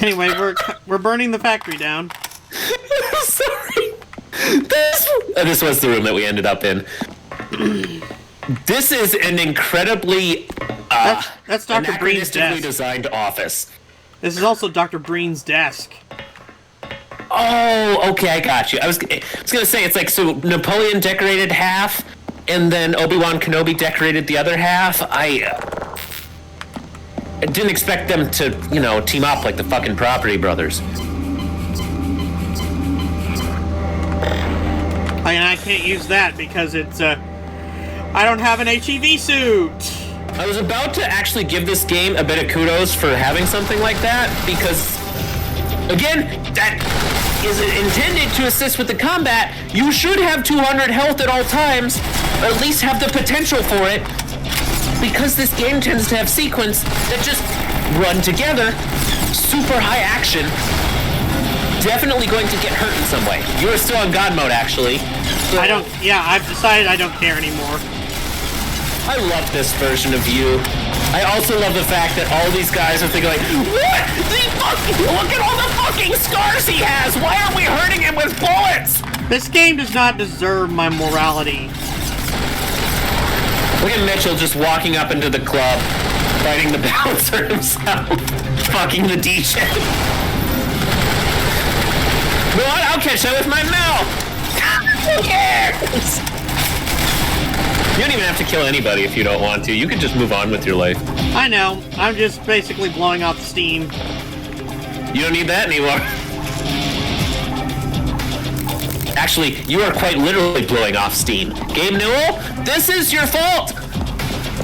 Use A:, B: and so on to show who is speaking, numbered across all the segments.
A: Anyway, we're burning the factory down.
B: Sorry. This was the room that we ended up in. This is an incredibly
A: that's Dr. Breen's desk.
B: Designed office.
A: This is also Dr. Breen's desk.
B: Oh, okay, I got you. I was gonna say, it's like, so Napoleon decorated half, and then Obi-Wan Kenobi decorated the other half. I didn't expect them to, team up like the fucking Property Brothers.
A: I can't use that because it's, I don't have an HEV suit.
B: I was about to actually give this game a bit of kudos for having something like that, because, again, that is intended to assist with the combat. You should have 200 health at all times, or at least have the potential for it, because this game tends to have sequence that just run together, super high action, definitely going to get hurt in some way. You are still on God mode, actually. So
A: I've decided I don't care anymore.
B: I love this version of you. I also love the fact that all these guys are thinking like, what? Look at all the fucking scars he has! Why aren't we hurting him with bullets?
A: This game does not deserve my morality.
B: Look at Mitchell just walking up into the club, fighting the bouncer himself, fucking the DJ. No, I'll catch that with my mouth! Who cares? You don't even have to kill anybody if you don't want to. You can just move on with your life.
A: I know. I'm just basically blowing off steam.
B: You don't need that anymore. Actually, you are quite literally blowing off steam. Game Newell, this is your fault!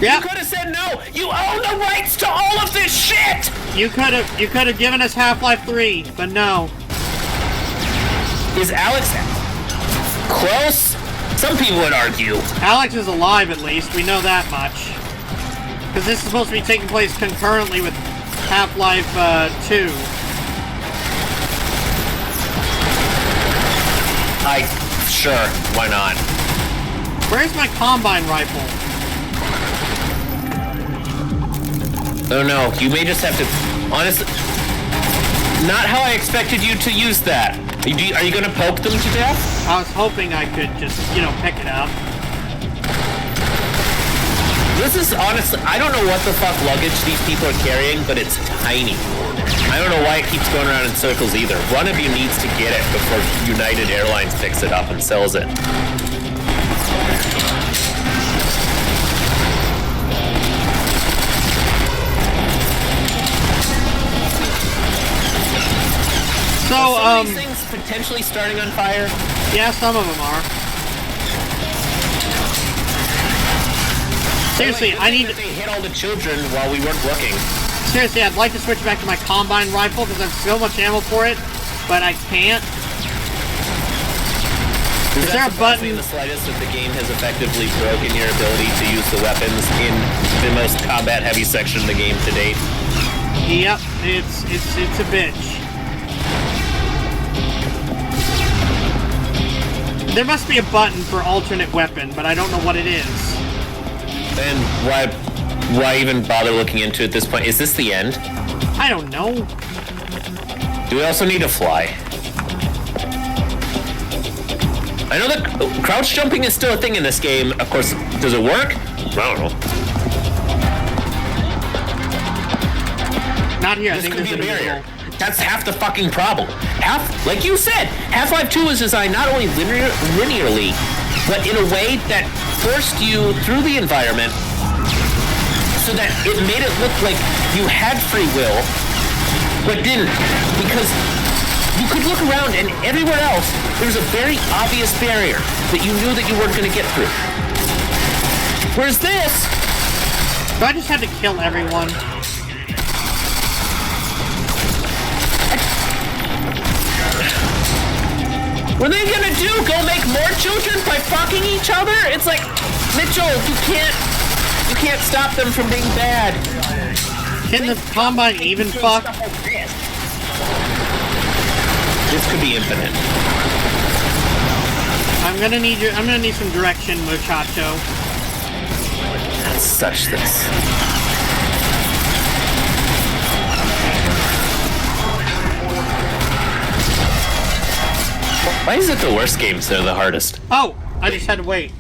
A: Yeah.
B: You could have said no! You own the rights to all of this shit!
A: You could have given us Half-Life 3, but no.
B: Is Alex close? Some people would argue.
A: Alex is alive, at least. We know that much. Because this is supposed to be taking place concurrently with Half-Life 2.
B: Sure, why not?
A: Where's my Combine rifle?
B: Oh no, you may just have to... Honestly... Not how I expected you to use that. Are you gonna poke them to death?
A: I was hoping I could just, pick it up.
B: This is honestly... I don't know what the fuck luggage these people are carrying, but it's tiny. I don't know why it keeps going around in circles either. One of you needs to get it before United Airlines picks it up and sells it.
A: So,
B: are these things potentially starting on fire?
A: Yeah, some of them are. Seriously, I need to...
B: They hit all the children while we weren't looking.
A: Seriously, I'd like to switch back to my Combine rifle because I have so much ammo for it, but I can't. Is there a button?
B: In the slightest that the game has effectively broken your ability to use the weapons in the most combat-heavy section of the game to date?
A: Yep, it's a bitch. There must be a button for alternate weapon, but I don't know what it is.
B: And why even bother looking into it at this point? Is this the end?
A: I don't know.
B: Do we also need to fly? I know that crouch jumping is still a thing in this game. Of course, does it work? I don't know.
A: Not here. I
B: This
A: think
B: could
A: there's
B: be a
A: a
B: barrier. That's half the fucking problem. Like you said, Half-Life 2 was designed not only linearly, but in a way that forced you through the environment so that it made it look like you had free will, but didn't. Because you could look around and everywhere else, there was a very obvious barrier that you knew that you weren't going to get through. Whereas this...
A: Do I just have to kill everyone?
B: What are they gonna do? Go make more children by fucking each other? It's like, Mitchell, you can't stop them from being bad.
A: Can the Combine even fuck?
B: This could be infinite.
A: I'm gonna need some direction, muchacho.
B: That's such this. Why is it the worst games that are the hardest?
A: Oh, I just had to wait.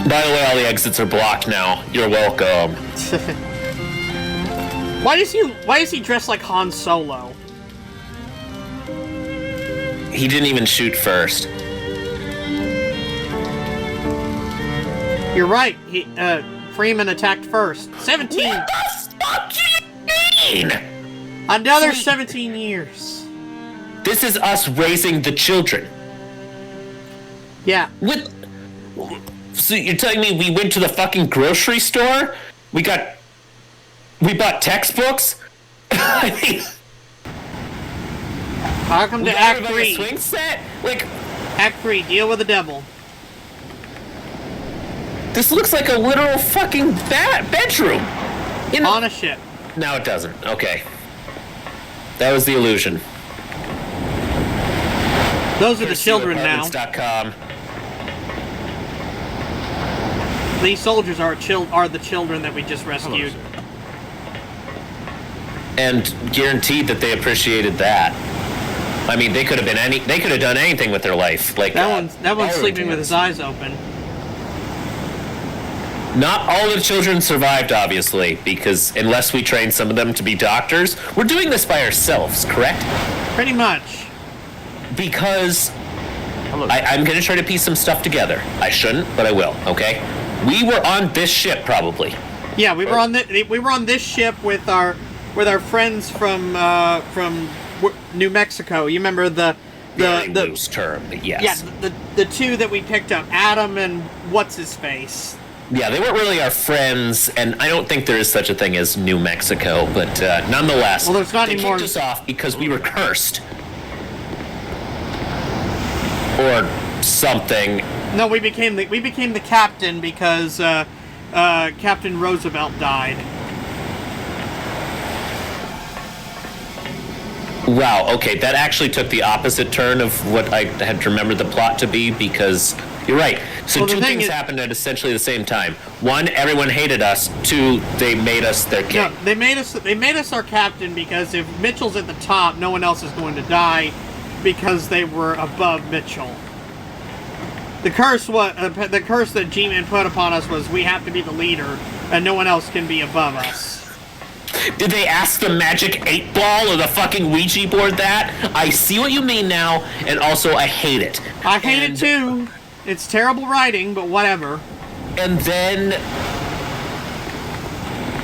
B: By the way, all the exits are blocked now. You're welcome.
A: Why is he dressed like Han Solo?
B: He didn't even shoot first.
A: You're right. Freeman attacked first. 17.
B: What the fuck do you mean?
A: Another 17 years.
B: This is us raising the children.
A: Yeah.
B: So you're telling me we went to the fucking grocery store? We bought textbooks? I mean,
A: Welcome to Act 3.
B: Swing set? Like,
A: Act 3, deal with the devil.
B: this looks like a literal fucking bedroom.
A: On a ship.
B: No, it doesn't. Okay. That was the illusion.
A: Those are the children now.
B: Apartments.com.
A: These soldiers are the children that we just rescued.
B: And guaranteed that they appreciated that. I mean, they could have done anything with their life. Like
A: That one's sleeping with his eyes open.
B: Not all the children survived, obviously, because unless we train some of them to be doctors, we're doing this by ourselves, correct?
A: Pretty much.
B: Because I'm going to try to piece some stuff together. I shouldn't, but I will, okay? We were on this ship, probably.
A: Yeah, we were on this ship with our friends from New Mexico. You remember the
B: loose term, but yes.
A: Yeah, the two that we picked up, Adam and what's his face.
B: Yeah, they weren't really our friends, and I don't think there is such a thing as New Mexico, but nonetheless,
A: well, there's not
B: they
A: anymore.
B: kicked us off because we were cursed. Or something.
A: No, we became the captain because Captain Roosevelt died.
B: Wow, okay, that actually took the opposite turn of what I had remembered the plot to be, because you're right. So
A: well,
B: two things happened at essentially the same time. One, everyone hated us. Two, they made us their king.
A: No, they made us our captain because if Mitchell's at the top, no one else is going to die because they were above Mitchell. The curse that G-Man put upon us was we have to be the leader and no one else can be above us.
B: Did they ask the magic 8-ball or the fucking Ouija board that? I see what you mean now, and also I hate it.
A: I hate it too. It's terrible writing, but whatever.
B: And then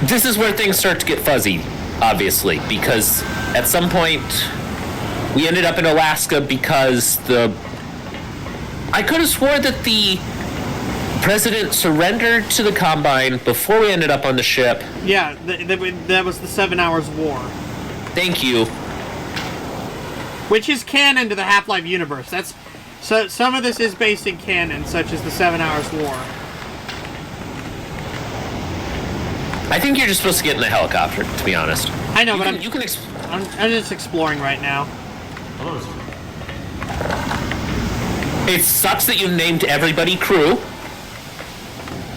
B: this is where things start to get fuzzy, obviously, because at some point we ended up in Alaska because I could have swore that the president surrendered to the Combine before we ended up on the ship.
A: Yeah, that was the 7 Hours War.
B: Thank you.
A: Which is canon to the Half-Life universe. So some of this is based in canon, such as the 7 Hours War.
B: I think you're just supposed to get in the helicopter, to be honest.
A: I know, I'm just exploring right now.
B: It sucks that you named everybody crew.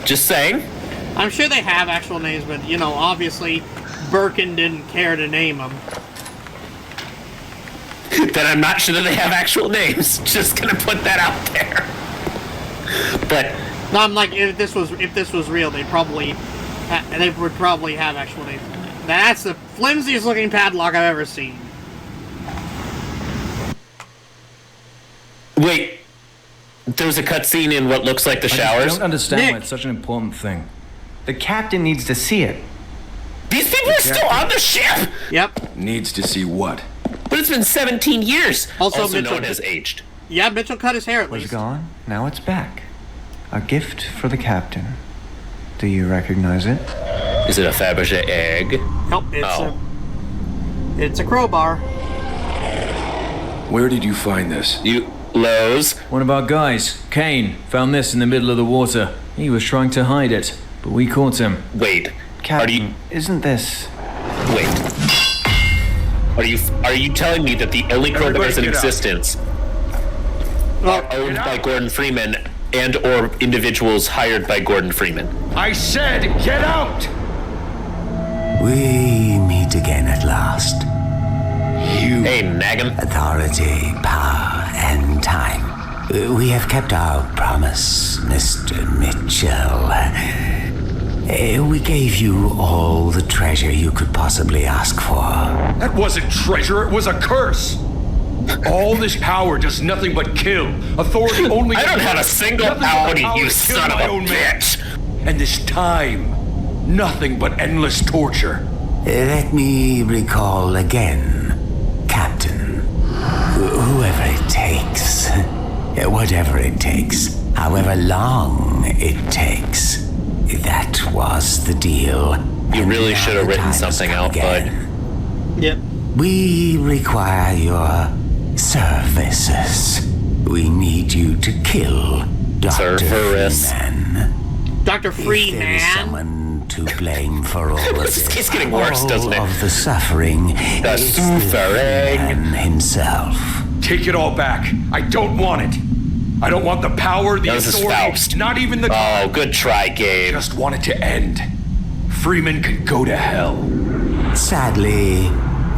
B: Just saying.
A: I'm sure they have actual names, but, you know, obviously Berkkan didn't care to name them.
B: Then I'm not sure that they have actual names. Just gonna put that out there. But
A: no, I'm like, if this was real, they would probably have actual names. That's the flimsiest looking padlock I've ever seen.
B: wait, there was a cutscene in what looks like the showers.
C: I don't understand
A: Nick.
C: why it's such an important thing. The captain needs to see it.
B: These people are still on the ship.
A: Yep.
D: Needs to see what?
B: But it's been 17 years.
A: Also,
B: no
A: Mitchell
B: one has aged.
A: Yeah, Mitchell cut his hair at
C: Was
A: least.
C: gone, now it's back. A gift for the captain. Do you recognize it?
B: Is it a Fabergé egg?
A: Nope, it's a crowbar.
D: Where did you find this?
B: You Lowe's.
C: One of our guys, Kane, found this in the middle of the water. He was trying to hide it, but we caught him.
B: Wait.
C: Captain,
B: Are you?
C: isn't this...
B: Wait. Are you telling me that the only crowbars in
D: get out.
B: existence are owned by Gordon Freeman and or individuals hired by Gordon Freeman?
D: I said, get out!
E: We meet again at last.
B: Hey, Nagam.
E: Authority, power, and time. We have kept our promise, Mr. Mitchell. We gave you all the treasure you could possibly ask for.
D: That wasn't treasure, it was a curse! All this power does nothing but kill. Authority only...
B: I don't have a single
D: nothing but the
B: Audi,
D: power
B: you
D: to kill
B: son of
D: my
B: a
D: own man.
B: bitch!
D: And this time, nothing but endless torture.
E: Let me recall again, Captain. Whoever it takes, whatever it takes, however long it takes, that was the deal.
B: You really should have written something out, bud.
A: Yep.
E: We require your services. We need you to kill Dr.
B: Cerberus.
E: Freeman.
A: Dr.
E: If there is
A: Freeman.
E: someone to blame for all of
B: This
E: this,
B: keeps getting worse,
E: all
B: doesn't it?
E: of the suffering,
B: The
E: it's
B: suffering.
E: Freeman himself.
D: Take it all back. I don't want it. I don't want the power, the
B: This is
D: authority,
B: Faust.
D: not even the...
B: Oh, good try,
D: I
B: Gabe.
D: just want it to end. Freeman can go to hell.
E: Sadly,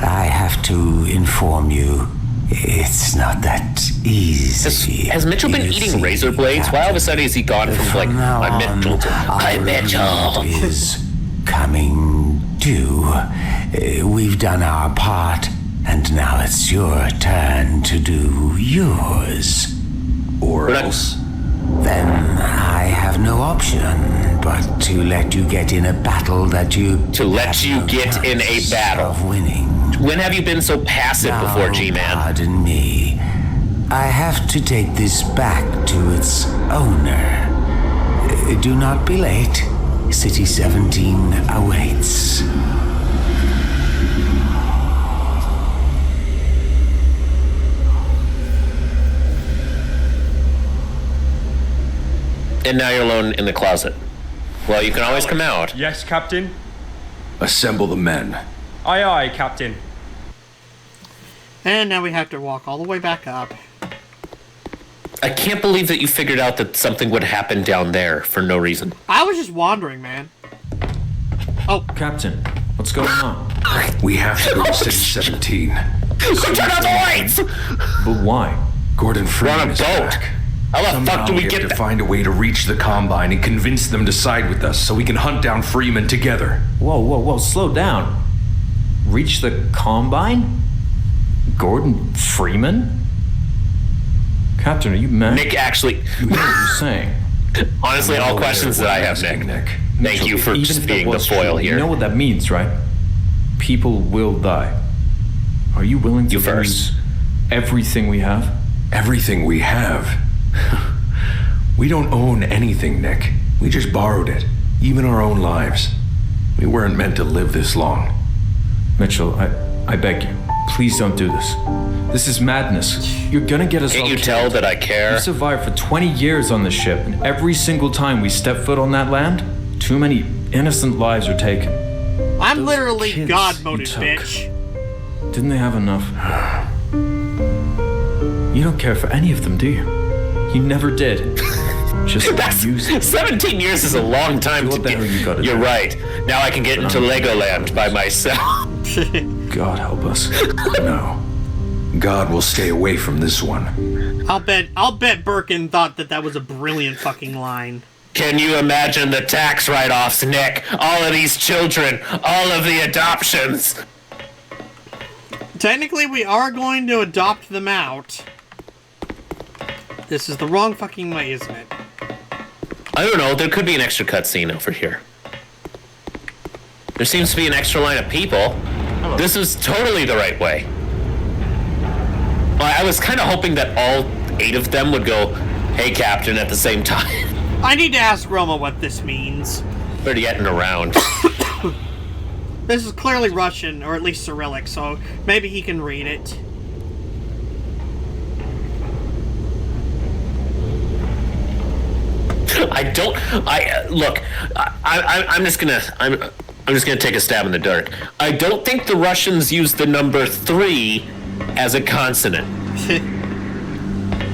E: I have to inform you, it's not that easy.
B: Has Mitchell been
E: You
B: eating
E: see,
B: razor blades? Why all of a sudden is he gone from like,
E: now
B: I'm
E: on,
B: Mitchell to,
E: our
B: I'm Mitchell?
E: agreement is coming due. We've done our part, and now it's your turn to do yours.
D: Or
B: We're not-
D: else...
E: Then I have no option but to let you get in a battle that you
B: To let
E: have
B: you
E: no
B: get in a
E: chance
B: battle.
E: of winning.
B: When have you been so passive before,
E: Now,
B: G-Man?
E: Pardon me. I have to take this back to its owner. Do not be late. City 17 awaits.
B: And now you're alone in the closet. Well, you can always come out.
F: Yes, Captain.
D: Assemble the men.
F: Aye, aye, Captain.
A: And now we have to walk all the way back up.
B: I can't believe that you figured out that something would happen down there for no reason.
A: I was just wandering, man.
G: Captain, what's going on?
D: We have to go to City 17.
B: Who turned out the lights?
G: But why?
D: Gordon
B: We're
D: Freeman
B: on a
D: is
B: boat.
D: back.
B: How the
D: Somehow
B: fuck do we
D: have
B: get
D: to
B: there?
D: find a way to reach the Combine and convince them to side with us so we can hunt down Freeman together.
G: Whoa, slow down. Reach the Combine? Gordon Freeman? Captain, are you mad?
B: Nick, actually,
G: What are you saying?
B: honestly, all questions that I have, Nick. Thank you for
G: Even
B: just
G: if that
B: being the
G: was
B: foil
G: true,
B: here.
G: You know what that means, right? People will die. Are you willing to
B: You first.
G: lose everything we have?
D: Everything we have. We don't own anything, Nick. We just borrowed it. Even our own lives. We weren't meant to live this long.
G: Mitchell, I beg you, please don't do this. This is madness. You're gonna get us
B: Can't
G: all
B: you tell
G: killed.
B: that I care?
G: We survived for 20 years on this ship, and every single time we step foot on that land, too many innocent lives are taken.
A: I'm
G: Those
A: literally
G: kids
A: God
G: you
A: moded,
G: took.
A: bitch.
G: Didn't they have enough? You don't care for any of them, do you? You never did. Just
B: That's,
G: use it.
B: 17 years is a long time
G: Do
B: to
G: what the
B: get.
G: hell you gotta
B: You're
G: do.
B: right. Now I can get into Legoland by myself.
G: God help us.
D: No. God will stay away from this one.
A: I'll bet Berkkan thought that was a brilliant fucking line.
B: Can you imagine the tax write-offs, Nick? All of these children, all of the adoptions.
A: Technically, we are going to adopt them out. This is the wrong fucking way, isn't it?
B: I don't know, there could be an extra cutscene over here. There seems to be an extra line of people. This is totally the right way. I was kind of hoping that all 8 of them would go, "Hey, Captain," at the same time.
A: I need to ask Roma what this means.
B: They're getting around.
A: This is clearly Russian, or at least Cyrillic, so maybe he can read it.
B: Look, I'm just gonna, I'm just gonna take a stab in the dark. I don't think the Russians use the number 3 as a consonant.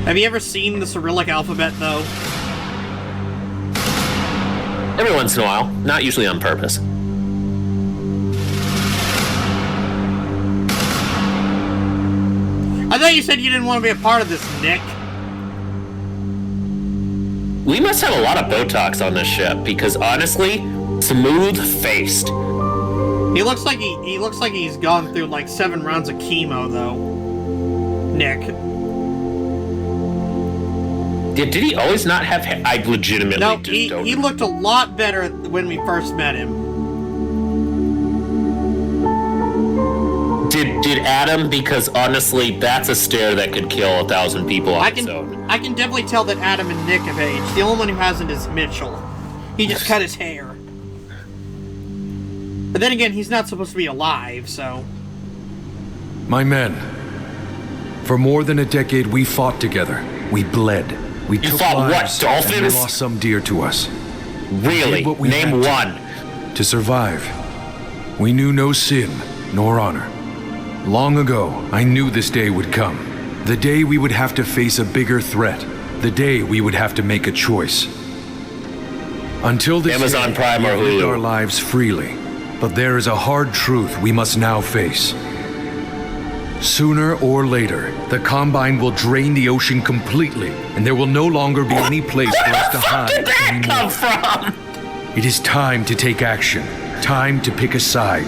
A: Have you ever seen the Cyrillic alphabet, though?
B: Every once in a while, not usually on purpose.
A: I thought you said you didn't want to be a part of this, Nick.
B: We must have a lot of Botox on this ship because honestly, smooth-faced.
A: He looks like he's gone through like 7 rounds of chemo, though. Nick.
B: Did he always not have hair? I legitimately
A: No,
B: just don't.
A: he looked a lot better when we first met him.
B: Did Adam? Because honestly, that's a stare that could kill 1,000 people on its own.
A: I can definitely tell that Adam and Nick have aged. The only one who hasn't is Mitchell. He just cut his hair. But then again, he's not supposed to be alive, so...
D: My men, for more than a decade we fought together. We bled. We took
B: fought what,
D: lives,
B: dolphins?
D: and we lost some dear to us.
B: Really?
D: Did what we
B: Name
D: had
B: one.
D: To survive. We knew no sin, nor honor. Long ago, I knew this day would come. The day we would have to face a bigger threat. The day we would have to make a choice. Until this
B: Amazon
D: day,
B: Prime or
D: we lived
B: Hulu.
D: our lives freely. But there is a hard truth we must now face. Sooner or later, the Combine will drain the ocean completely, and there will no longer be any place for us to hide
B: Where the fuck did that
D: anymore.
B: come from?
D: It is time to take action. Time to pick a side.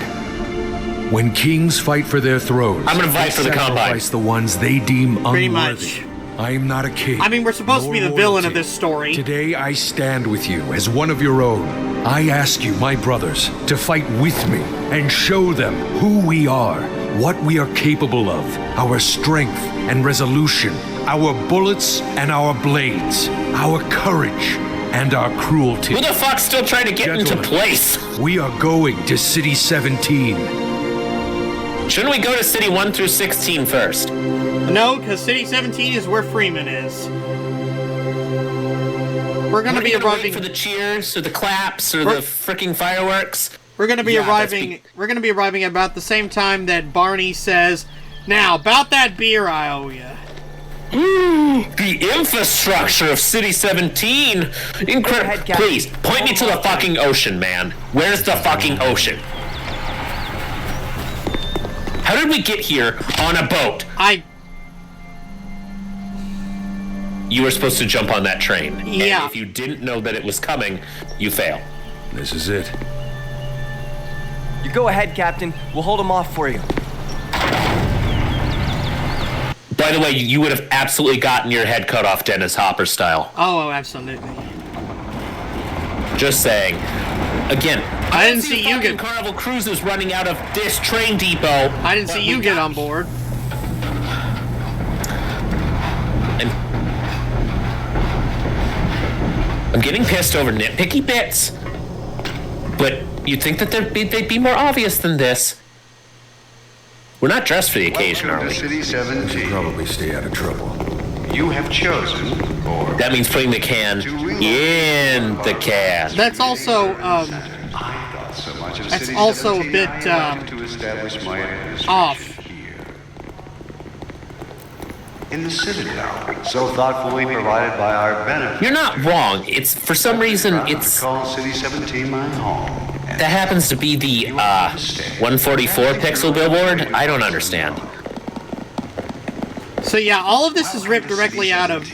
D: When kings fight for their thrones,
B: I'm gonna fight
D: they
B: for the Combine.
D: sacrifice the ones they deem
A: Pretty
D: unworthy.
A: much.
D: I am not a king.
A: I mean, we're supposed to be
D: nor
A: the villain of
D: royalty.
A: this story.
D: Today I stand with you as one of your own. I ask you, my brothers, to fight with me and show them who we are, what we are capable of, our strength and resolution, our bullets and our blades, our courage and our cruelty.
B: Who the fuck's still trying to get into
D: Gentlemen,
B: place?
D: We are going to City 17.
B: Shouldn't we go to City 1 through 16 first?
A: No, because City 17 is where Freeman is. We're gonna be
B: Wait
A: arriving.
B: for the cheers or the claps or the freaking fireworks.
A: We're gonna be arriving. We're gonna be arriving about the same time that Barney says, "Now, about that beer I owe you."
B: The infrastructure of City 17. Incredible. Please, point me to the fucking ocean, man. Where's the fucking ocean? How did we get here on a boat? You were supposed to jump on that train.
A: Yeah.
B: And if you didn't know that it was coming, you fail.
D: This is it.
H: You go ahead, Captain. We'll hold them off for you.
B: By the way, you would have absolutely gotten your head cut off Dennis Hopper style.
A: Oh, absolutely.
B: Just saying. Again,
A: I didn't see you
B: fucking
A: get.
B: Carnival Cruises running out of this train depot.
A: I didn't see you get on board.
B: I'm getting pissed over nitpicky bits, but you'd think that they'd be more obvious than this. We're not dressed for the occasion, are
I: Welcome
B: we?
I: to City 17.
D: Probably stay out of trouble.
I: You have chosen, or
B: That means putting the can in the can.
A: That's also
I: I thought so much of
A: That's
I: City
A: also a
I: 17,
A: bit,
I: I wanted to establish my administration
A: off.
I: here. In the Citadel, so thoughtfully provided by our benefit.
B: You're not wrong. It's for some reason
I: Proud to
B: it's
I: call City 17 my home. And
B: that happens to be the 144 pixel billboard. I don't understand.
A: So yeah, all of this is ripped directly out of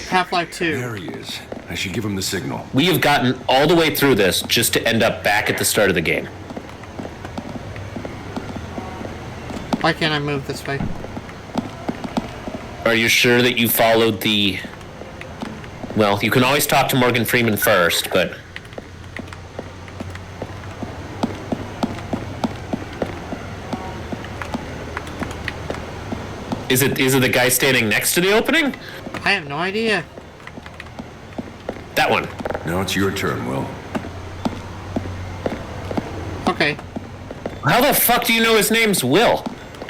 A: Half-Life 2.
D: There he is. I should give him the signal.
B: We have gotten all the way through this just to end up back at the start of the game.
A: Why can't I move this way?
B: Are you sure that you followed the... Well, you can always talk to Morgan Freeman first, but... Is it the guy standing next to the opening?
A: I have no idea.
B: That one.
D: Now it's your turn, Will.
A: Okay.
B: How the fuck do you know his name's Will?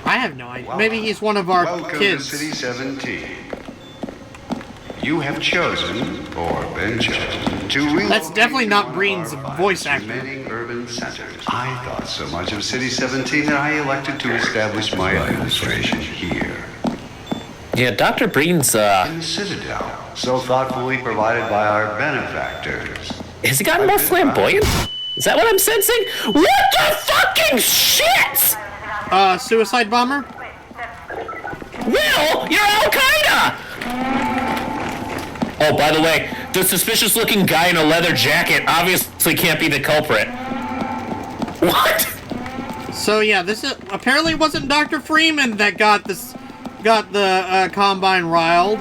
A: I have no idea. Maybe he's one of our
I: welcome
A: kids.
I: to City 17. You have chosen, or been chosen to relocate
A: That's definitely not
I: one of
A: Breen's
I: our
A: voice
I: finest
A: actor.
I: remaining urban centers. I thought so much of City 17 that I elected to establish my administration here.
B: Yeah, Dr. Breen's,
I: In the Citadel, so thoughtfully provided by our benefactors.
B: has he gotten more flamboyant? Is that what I'm sensing? What the fucking shit?
A: Suicide bomber?
B: Will, you're Al-Qaeda! Oh, by the way, the suspicious-looking guy in a leather jacket obviously can't be the culprit. What?
A: So yeah, this is apparently wasn't Dr. Freeman that got the Combine riled.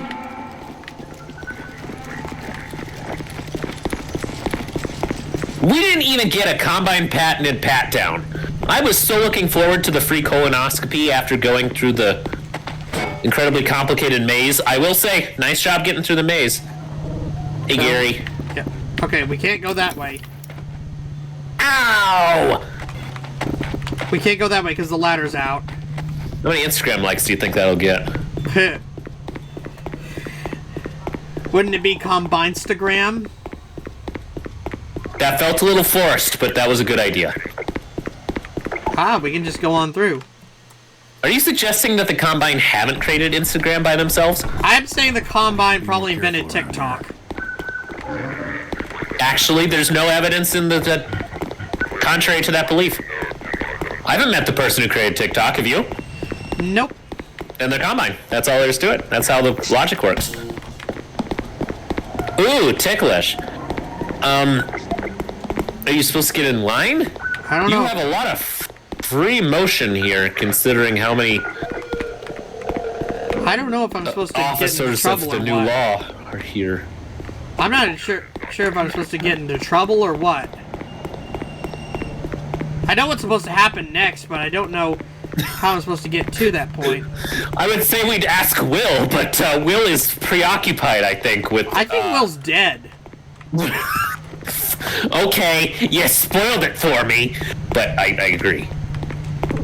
B: We didn't even get a Combine patented pat-down. I was so looking forward to the free colonoscopy after going through the incredibly complicated maze. I will say, nice job getting through the maze. Hey, Gary.
A: Yeah. Okay, we can't go that way.
B: Ow!
A: We can't go that way because the ladder's out.
B: How many Instagram likes do you think that'll get?
A: Wouldn't it be Combinestagram?
B: That felt a little forced, but that was a good idea.
A: We can just go on through.
B: Are you suggesting that the Combine haven't created Instagram by themselves?
A: I'm saying the Combine probably invented TikTok.
B: Actually, there's no evidence in the contrary to that belief. I haven't met the person who created TikTok, have you?
A: Nope.
B: And they're Combine. That's all there is to it. That's how the logic works. Ooh, ticklish. Are you supposed to get in line?
A: I don't know.
B: You have a lot of free motion here, considering how many
A: I don't know if I'm supposed to get into
B: officers
A: trouble
B: of the
A: or
B: new
A: what.
B: law are here.
A: I'm not sure if I'm supposed to get into trouble or what. I know what's supposed to happen next, but I don't know how I'm supposed to get to that point.
B: I would say we'd ask Will, but Will is preoccupied, I think, with...
A: I think Will's dead.
B: Okay, you spoiled it for me, but I agree.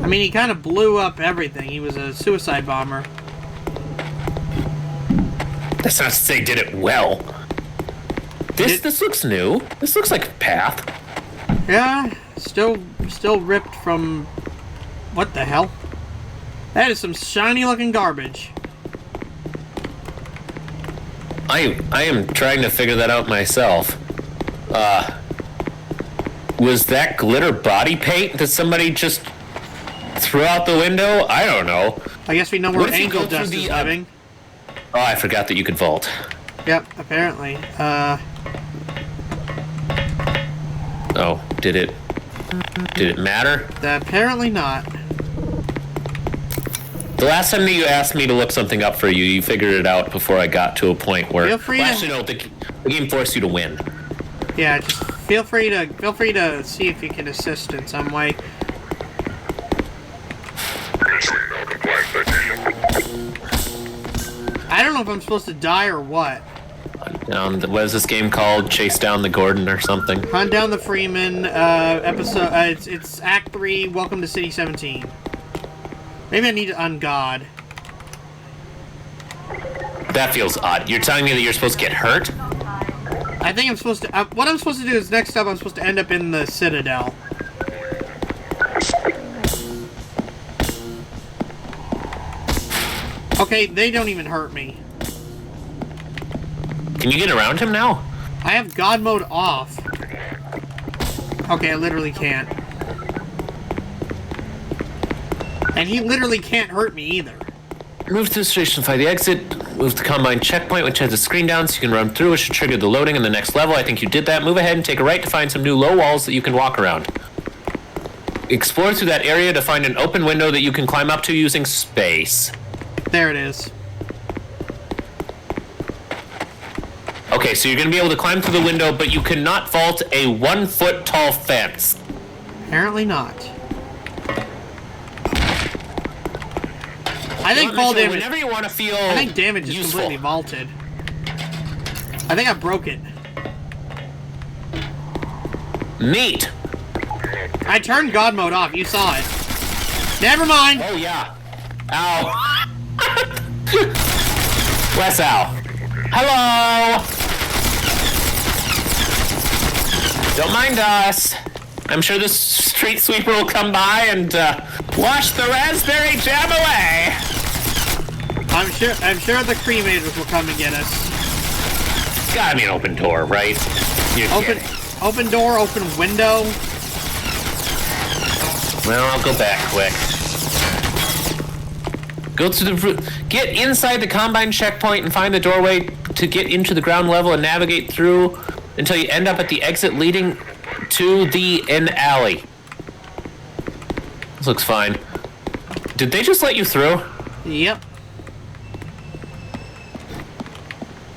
A: I mean, he kind of blew up everything. He was a suicide bomber.
B: That's not to say did it well. This looks new. This looks like a path.
A: Yeah, still ripped from... What the hell? That is some shiny looking garbage.
B: I am trying to figure that out myself. Was that glitter body paint that somebody just threw out the window? I don't know.
A: I guess we know where
B: What if you
A: Angel
B: go through
A: Dust
B: the,
A: is living.
B: Oh, I forgot that you could vault.
A: Yep, apparently.
B: Oh, did it matter?
A: Apparently not.
B: The last time that you asked me to look something up for you, you figured it out before I got to a point where...
A: Feel free to...
B: Actually, no, the game forced you to win.
A: Yeah, just feel free to see if you can assist in some way. I don't know if I'm supposed to die or what.
B: What is this game called? Chase Down the Gordon or something?
A: Hunt down the Freeman, episode, it's Act 3, Welcome to City 17. Maybe I need to ungod.
B: That feels odd. You're telling me that you're supposed to get hurt?
A: I think I'm supposed to, what I'm supposed to do is next up I'm supposed to end up in the Citadel. Okay, they don't even hurt me.
B: Can you get around him now?
A: I have God mode off. Okay, I literally can't. And he literally can't hurt me either.
B: Move to the station, find the exit, move to the Combine checkpoint, which has a screen down so you can run through. It should trigger the loading in the next level. I think you did that. Move ahead and take a right to find some new low walls that you can walk around. Explore through that area to find an open window that you can climb up to using space.
A: There it is.
B: Okay, so you're going to be able to climb through the window, but you cannot vault a 1 foot tall fence.
A: Apparently not. I think fall damage.
B: Whenever you want to feel
A: I think damage is
B: useful.
A: completely vaulted. I think I broke it.
B: Neat.
A: I turned God mode off. You saw it. Never mind.
B: Oh yeah. Ow. Wes Ow. Hello. Don't mind us. I'm sure the street sweeper will come by and wash the raspberry jam away.
A: I'm sure the cremators will come and get us.
B: It's gotta be an open door, right?
A: Open door, open window.
B: Well, I'll go back quick. Go to the get inside the Combine checkpoint and find the doorway to get into the ground level and navigate through until you end up at the exit leading to an alley. This looks fine. Did they just let you through?
A: Yep.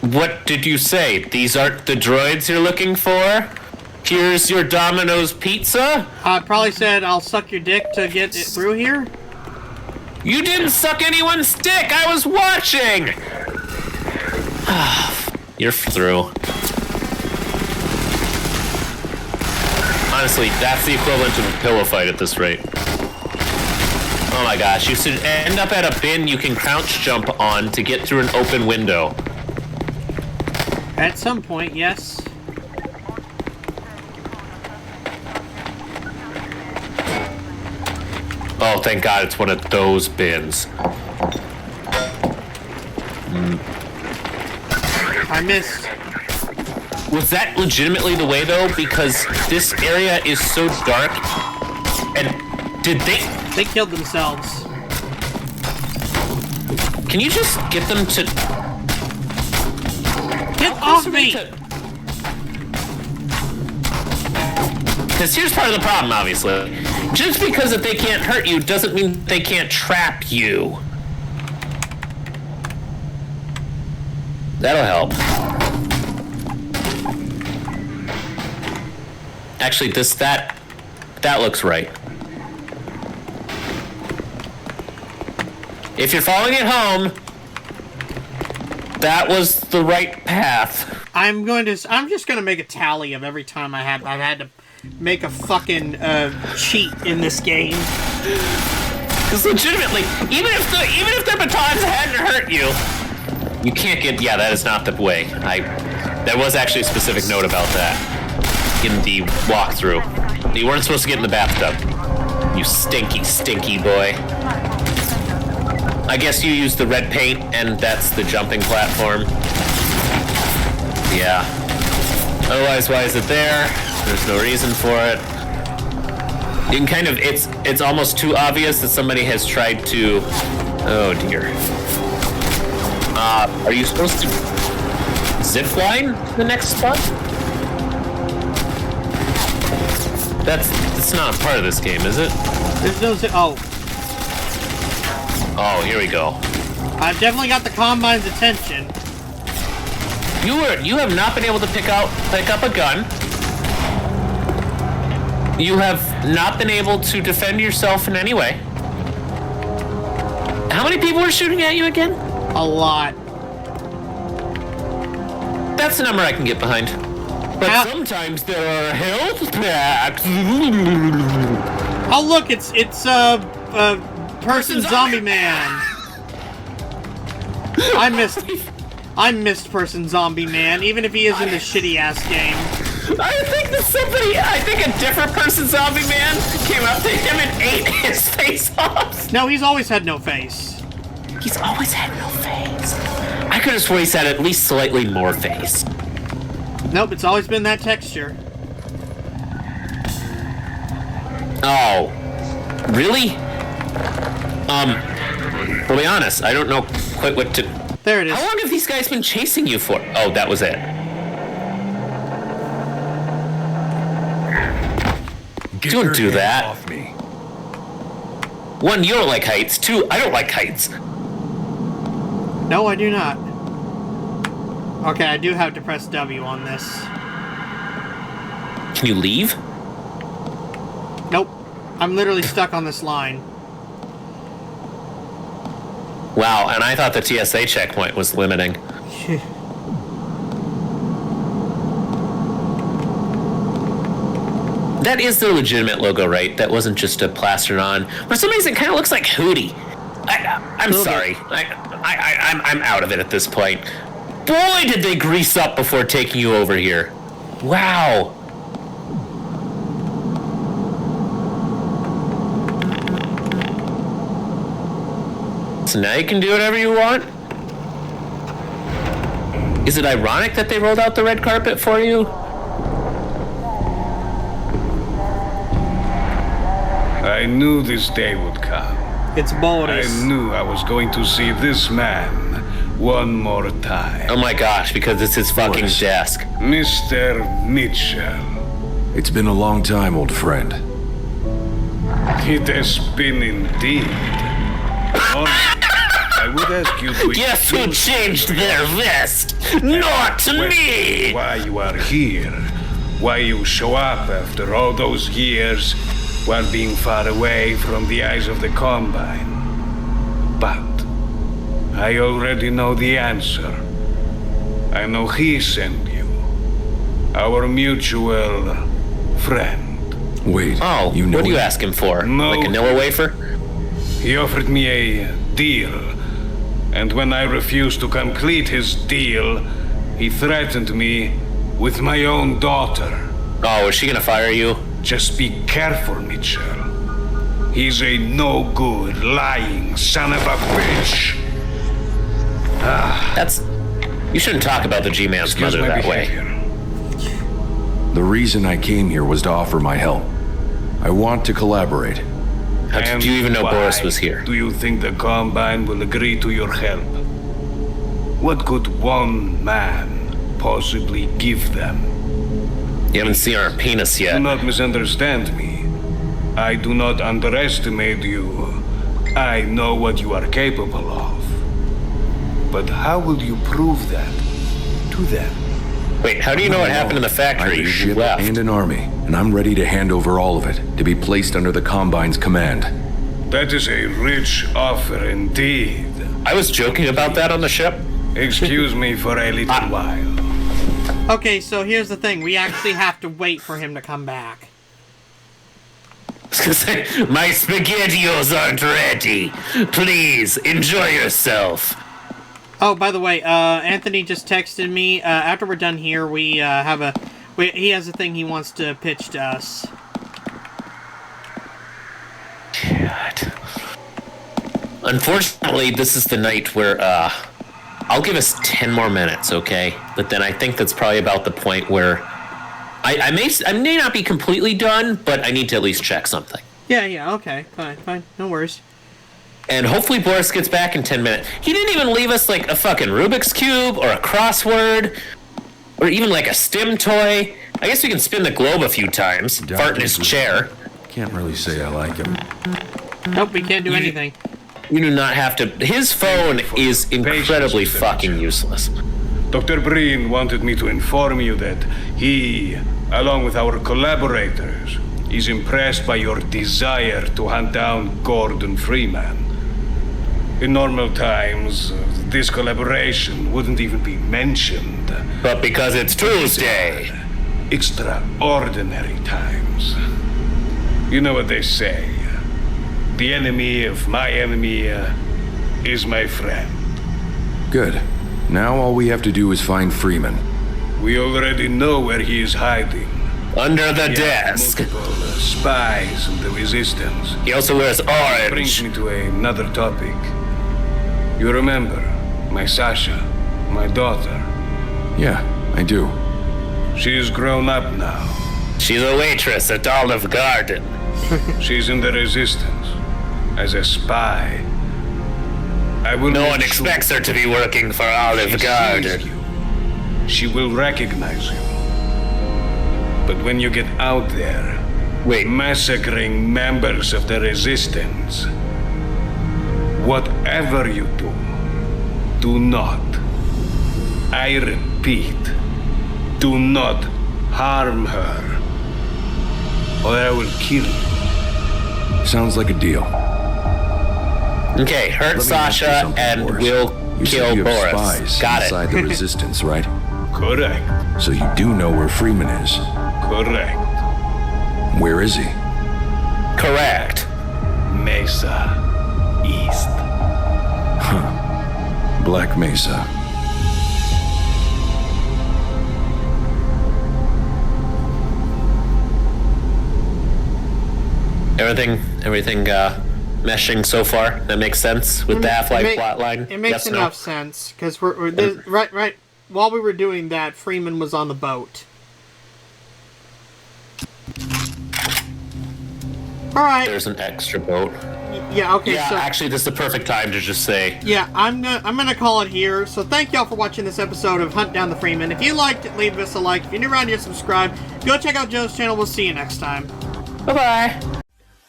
B: What did you say? These aren't the droids you're looking for? Here's your Domino's pizza?
A: I probably said I'll suck your dick to get it through here.
B: You didn't suck anyone's dick! I was watching! You're through. Honestly, that's the equivalent of a pillow fight at this rate. Oh my gosh, you should end up at a bin you can crouch jump on to get through an open window.
A: At some point, yes.
B: Oh, thank God it's one of those bins.
A: I missed.
B: Was that legitimately the way, though? Because this area is so dark. And did they...
A: They killed themselves.
B: Can you just get them to...
A: Get off me!
B: Because here's part of the problem, obviously. Just because if they can't hurt you doesn't mean they can't trap you. That'll help. Actually, that looks right. If you're following it home, that was the right path.
A: I'm just gonna make a tally of every time I've had to make a fucking cheat in this game.
B: Because legitimately, even if their batons hadn't hurt you, you can't get. Yeah, that is not the way. There was actually a specific note about that in the walkthrough. You weren't supposed to get in the bathtub. You stinky, stinky boy. I guess you use the red paint, and that's the jumping platform. Yeah. Otherwise, why is it there? There's no reason for it. You can kind of, it's almost too obvious that somebody has tried to, oh dear. Are you supposed to zipline the next spot? That's not a part of this game, is it?
A: There's no
B: Oh, here we go.
A: I've definitely got the Combine's attention.
B: You have not been able to pick up a gun. You have not been able to defend yourself in any way. How many people are shooting at you again?
A: A lot.
B: That's a number I can get behind. But sometimes there are health packs.
A: Oh look, it's Person Zombie Man. I missed Person Zombie Man, even if he is in this shitty ass game.
B: I think a different Person Zombie Man came up to him and ate his face off.
A: No, he's always had no face.
B: He's always had no face. I could have sworn he's had at least slightly more face.
A: Nope, it's always been that texture.
B: Oh. Really? To be honest, I don't know quite what to...
A: There it is.
B: How long have these guys been chasing you for? Oh, that was it. Don't do that.
D: Off me.
B: One, you don't like heights. Two, I don't like heights.
A: No, I do not. Okay, I do have to press W on this.
B: Can you leave?
A: Nope. I'm literally stuck on this line.
B: Wow, and I thought the TSA checkpoint was limiting. That is the legitimate logo, right? That wasn't just a plastered on. For some reason, it kind of looks like Hootie. I'm sorry. I'm out of it at this point. Boy, did they grease up before taking you over here. Wow. So now you can do whatever you want? Is it ironic that they rolled out the red carpet for you?
J: I knew this day would come.
A: It's Boris.
J: I knew I was going to see this man one more time.
B: Oh my gosh, because it's his fucking desk.
J: Mr. Mitchell.
D: It's been a long time, old friend.
J: It has been indeed. I would ask you to
B: Guess who changed their vest? Not me!
J: Why you are here. Why you show up after all those years while being far away from the eyes of the Combine. But I already know the answer. I know he sent you. Our mutual friend.
D: Wait,
B: Oh,
D: you know
B: what do you
D: him?
B: ask him for?
J: No.
B: Like a Nilla wafer?
J: He offered me a deal, and when I refused to complete his deal, he threatened me with my own daughter.
B: Oh, is she gonna fire you?
J: Just be careful, Mitchell. He's a no-good, lying son of a bitch.
B: That's... You shouldn't talk about the G-Man's
J: Excuse
B: mother
J: my
B: that way.
J: behavior.
D: The reason I came here was to offer my help. I want to collaborate.
B: How
J: And
B: did you even know
J: why
B: Boris was here?
J: Do you think the Combine will agree to your help? What could one man possibly give them?
B: You haven't seen our penis
J: Do
B: yet.
J: not misunderstand me. I do not underestimate you. I know what you are capable of. But how will you prove that to them?
B: Wait, how do you know what happened in the
D: I
B: factory?
D: have a
B: You
D: ship
B: left.
D: and an army, and I'm ready to hand over all of it, to be placed under the Combine's command.
J: That is a rich offer indeed.
B: I was joking about that on the ship.
J: Excuse me for a little while.
A: Okay, so here's the thing. We actually have to wait for him to come back.
B: I was gonna say, my SpaghettiOs aren't ready. Please, enjoy yourself.
A: Oh, by the way, Anthony just texted me. After we're done here, we have a... he has a thing he wants to pitch to us.
B: God. Unfortunately, this is the night where, I'll give us 10 more minutes, okay? But then I think that's probably about the point where I may not be completely done, but I need to at least check something.
A: Yeah, okay. Fine. No worries.
B: And hopefully Boris gets back in 10 minutes. He didn't even leave us like a fucking Rubik's Cube or a crossword or even like a stim toy. I guess we can spin the globe a few times, fart in his chair.
D: Can't really say I like him.
A: Nope, we can't do anything.
B: You do not have to. His phone is incredibly fucking useless.
J: Dr. Breen wanted me to inform you that he, along with our collaborators, is impressed by your desire to hunt down Gordon Freeman. In normal times, this collaboration wouldn't even be mentioned.
B: But because it's Tuesday.
J: Extraordinary times. You know what they say. The enemy of my enemy is my friend.
D: Good. Now all we have to do is find Freeman.
J: We already know where he is hiding.
B: Under the
J: He has
B: desk.
J: multiple spies in the Resistance.
B: He also wears
J: That brings
B: orange.
J: me to another topic. You remember my Sasha, my daughter.
D: Yeah, I do.
J: She's grown up now.
B: She's a waitress at Olive Garden.
J: She's in the Resistance as a spy. I will
B: No
J: make
B: one
J: sure
B: expects her to be working for
J: she
B: Olive
J: sees
B: Garden.
J: you. She will recognize you. But when you get out there,
B: Wait,
J: massacring members of the Resistance, whatever you do, do not, I repeat, do not harm her, or I will kill you.
D: Sounds like a deal.
B: okay, hurt
D: Let me ask you
B: Sasha
D: something,
B: and
D: Boris.
B: we'll
D: You said
B: kill
D: you have
B: Boris.
D: spies
B: Got
D: inside
B: it.
D: the Resistance, right?
J: Correct,
D: So you do know where Freeman is.
J: correct.
D: Where is he?
B: Correct.
J: Mesa East.
D: Black Mesa.
B: Everything meshing so far. That makes sense with the Half-Life plotline.
A: It makes enough sense because we're right. While we were doing that, Freeman was on the boat. All right.
B: There's an extra boat.
A: Yeah. Okay.
B: Yeah.
A: So
B: Actually, this is the perfect time to just say.
A: Yeah, I'm gonna call it here. So thank y'all for watching this episode of Hunt Down the Freeman. If you liked it, leave us a like. If you're new around here, subscribe. Go check out Joe's channel. We'll see you next time.
B: Bye-bye.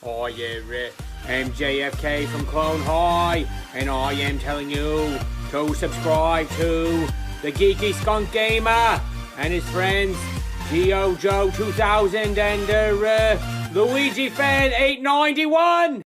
K: Hi, yeah, I'm JFK from Clone High, and I am telling you to subscribe to the Geeky Skunk Gamer and his friends, Geo Joe 2000 and Luigi Fan 891.